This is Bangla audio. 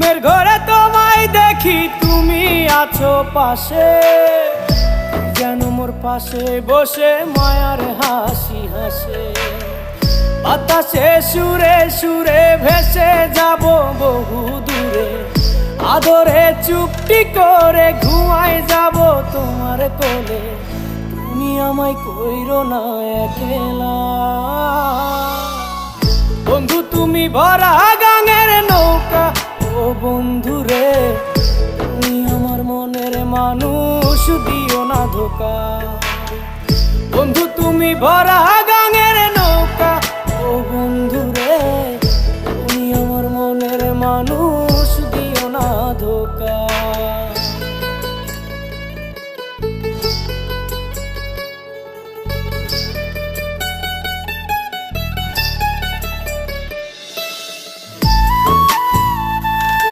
ঘুমের ঘরে তোমায় দেখি, তুমি আছো পাশে, যেন মোর পাশে বসে মায়ার হাসি হাসে। বাতাসে সুরে সুরে ভেসে যাব বহু দূরে, আদরে চুপটি করে ঘুমায় যাব তোমার কোলে। তুমি আমায় কইরো না একলা বন্ধু, তুমি ভরা গাঙের নৌকা। ও বন্ধু রে, তুমি আমার মনের মানুষ, দিও না ধোকা। বন্ধু তুমি ভরা গাঙের নৌকা। ও বন্ধু রে, তুমি আমার মনের মানুষ, দিও না ধোকা।